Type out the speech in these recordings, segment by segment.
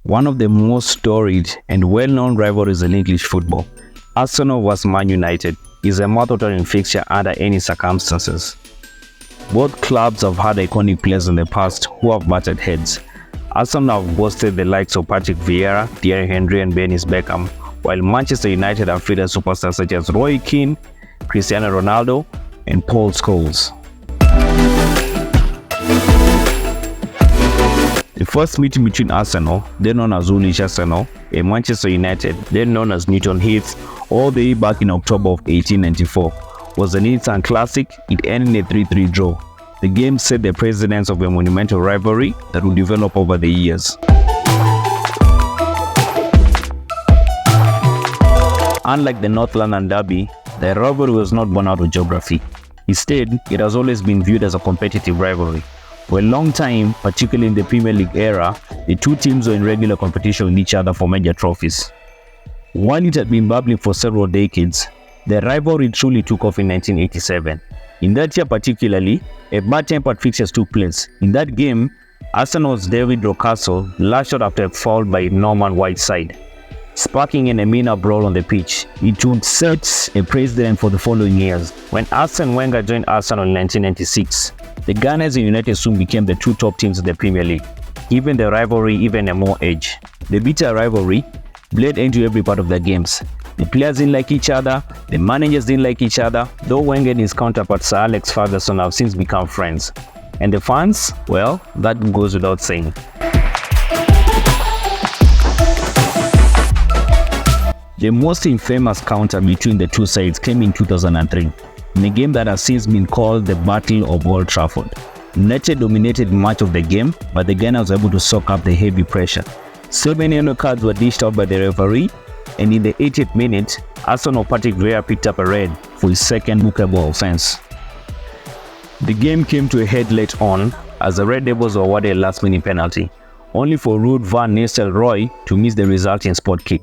One of the most storied and well-known rivalries in English football, Arsenal vs Man United, is a mouth-watering fixture under any circumstances. Both clubs have had iconic players in the past who have butted heads. Arsenal have boasted the likes of Patrick Vieira, Thierry Henry and Dennis Beckham, while Manchester United have featured superstars such as Keane, Cristiano Ronaldo and Paul Scholes. The first meeting between Arsenal, then known as Woolwich Arsenal, and Manchester United, then known as Newton Heath, all the way back in October of 1894, was an instant classic. It ended in a 3-3 draw. The game set the precedence of a monumental rivalry that would develop over the years. Unlike the North London derby, the rivalry was not born out of geography. Instead, it has always been viewed as a competitive rivalry. For a long time, particularly in the Premier League era, the two teams were in regular competition with each other for major trophies. While it had been bubbling for several decades, the rivalry truly took off in 1987. In that year particularly, a bad-tempered fixture took place. In that game, Arsenal's David Rocastle lashed out after a foul by Norman Whiteside, sparking an Emina brawl on the pitch. It would set a precedent for the following years. When Arsene Wenger joined Arsenal in 1996, the Gunners and United soon became the two top teams in the Premier League, giving the rivalry even a more edge. The bitter rivalry bled into every part of the games. The players didn't like each other, the managers didn't like each other, though Wenger and his counterpart Sir Alex Ferguson have since become friends. And the fans, well, that goes without saying. The most infamous counter between the two sides came in 2003, in a game that has since been called the Battle of Old Trafford. United dominated much of the game, but the Gunners were able to soak up the heavy pressure. 7 yellow cards were dished out by the referee, and in the 80th minute, Arsenal Patrick Vieira picked up a red for his second bookable offence. The game came to a head late on, as the Red Devils were awarded a last-minute penalty, only for Ruud van Nistelrooy to miss the resulting spot kick.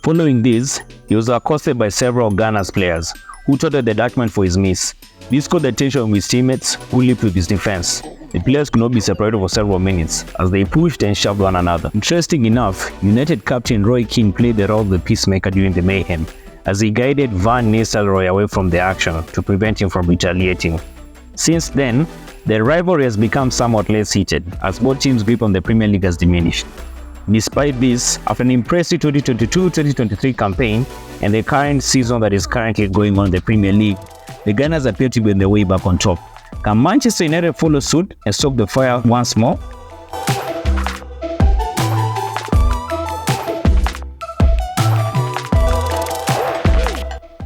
Following this, he was accosted by several Gunners players, who taunted the Dutchman for his miss. This caught the attention of his teammates, who leaped with his defense. The players could not be separated for several minutes, as they pushed and shoved one another. Interesting enough, United captain Roy Keane played the role of the peacemaker during the mayhem, as he guided Van Nistelrooy away from the action to prevent him from retaliating. Since then, the rivalry has become somewhat less heated, as both teams' grip on the Premier League has diminished. Despite this, after an impressive 2022-2023 campaign and the current season that is currently going on in the Premier League, the Gunners appear to be on their way back on top. Can Manchester United follow suit and stoke the fire once more?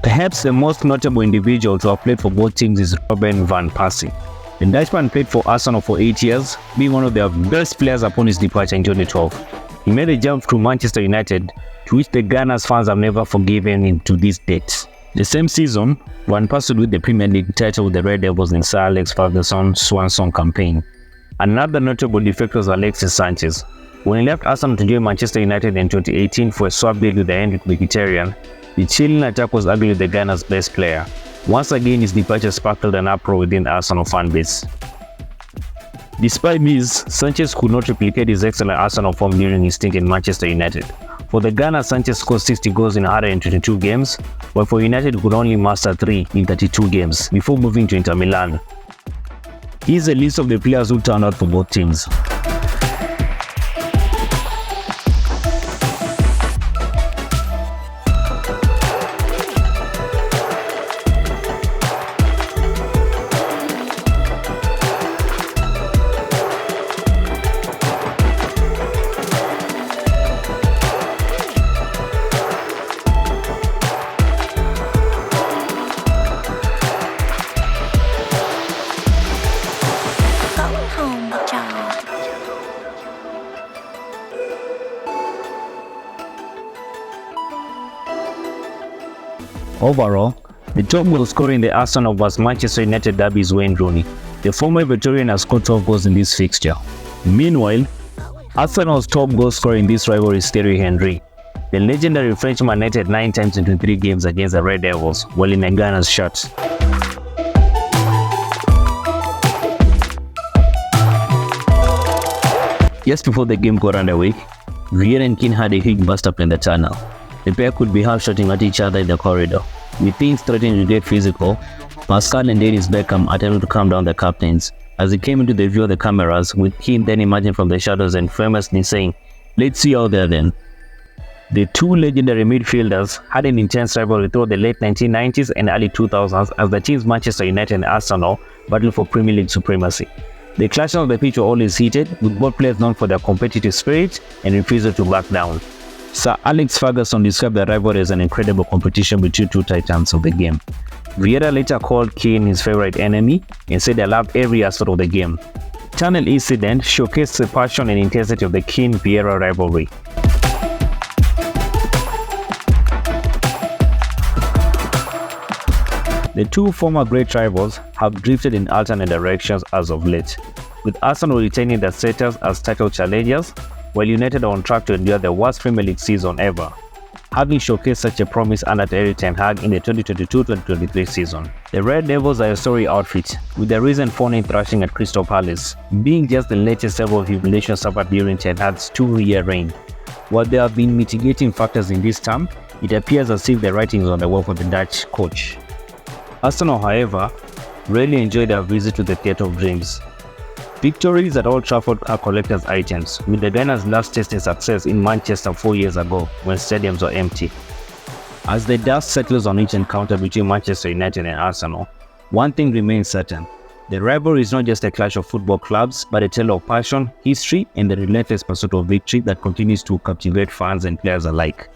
Perhaps the most notable individual to have played for both teams is Robin van Persie. The Dutchman played for Arsenal for 8 years, being one of their best players upon his departure in 2012. He made a jump to Manchester United, to which the Gunners fans have never forgiven him to this date. The same season, Van Persie with the Premier League title with the Red Devils in Sir Alex Ferguson's Swan campaign. Another notable defector was Alexis Sanchez. When he left Arsenal to join Manchester United in 2018 for a swap deal with the Henrik Mkhitaryan, the chilling attack was arguably the Gunners' best player. Once again, his departure sparkled an uproar within the Arsenal fan base. Despite this, Sanchez could not replicate his excellent Arsenal form during his stint in Manchester United. For the Gunners, Sanchez scored 60 goals in 122 games, but for United he could only master 3 in 32 games before moving to Inter Milan. Here's a list of the players who turned out for both teams. Overall, the top goal scorer in the Arsenal vs Manchester United derby is Wayne Rooney. The former Victorian has scored 12 goals in this fixture. Meanwhile, Arsenal's top goal scorer in this rivalry is Thierry Henry. The legendary Frenchman netted 9 times in 23 games against the Red Devils, while in a Ghana's shirt. Just before the game got underway, Vieira and Keane had a huge bust-up in the tunnel. The pair could be heard shouting at each other in the corridor. With things threatening to get physical, Pascal and Dennis Beckham attempted to calm down the captains. As he came into the view of the cameras, with Keane then emerging from the shadows and famously saying, "Let's see you out there then." The two legendary midfielders had an intense rivalry through the late 1990s and early 2000s as the teams Manchester United and Arsenal battled for Premier League supremacy. The clashes on the pitch were always heated, with both players known for their competitive spirit and refusal to back down. Sir Alex Ferguson described the rivalry as an incredible competition between two titans of the game. Vieira later called Keane his favorite enemy and said, "I loved every aspect of the game." Tunnel incident showcased the passion and intensity of the Keane-Vieira rivalry. The two former great rivals have drifted in alternate directions as of late, with Arsenal retaining their status as title challengers, while United are on track to endure the worst Premier League season ever, having showcased such a promise under Erik ten Hag in the 2022-2023 season. The Red Devils are a sorry outfit, with the recent 4-0 thrashing at Crystal Palace being just the latest level of humiliation suffered during ten Hag's 2-year reign. While there have been mitigating factors in this term, it appears as if the writing is on the wall for the Dutch coach. Arsenal, however, rarely enjoy their visit to the Theatre of Dreams. Victories at Old Trafford are collector's items, with the Gunners last tasting success in Manchester 4 years ago when stadiums were empty. As the dust settles on each encounter between Manchester United and Arsenal, one thing remains certain. The rivalry is not just a clash of football clubs, but a tale of passion, history, and the relentless pursuit of victory that continues to captivate fans and players alike.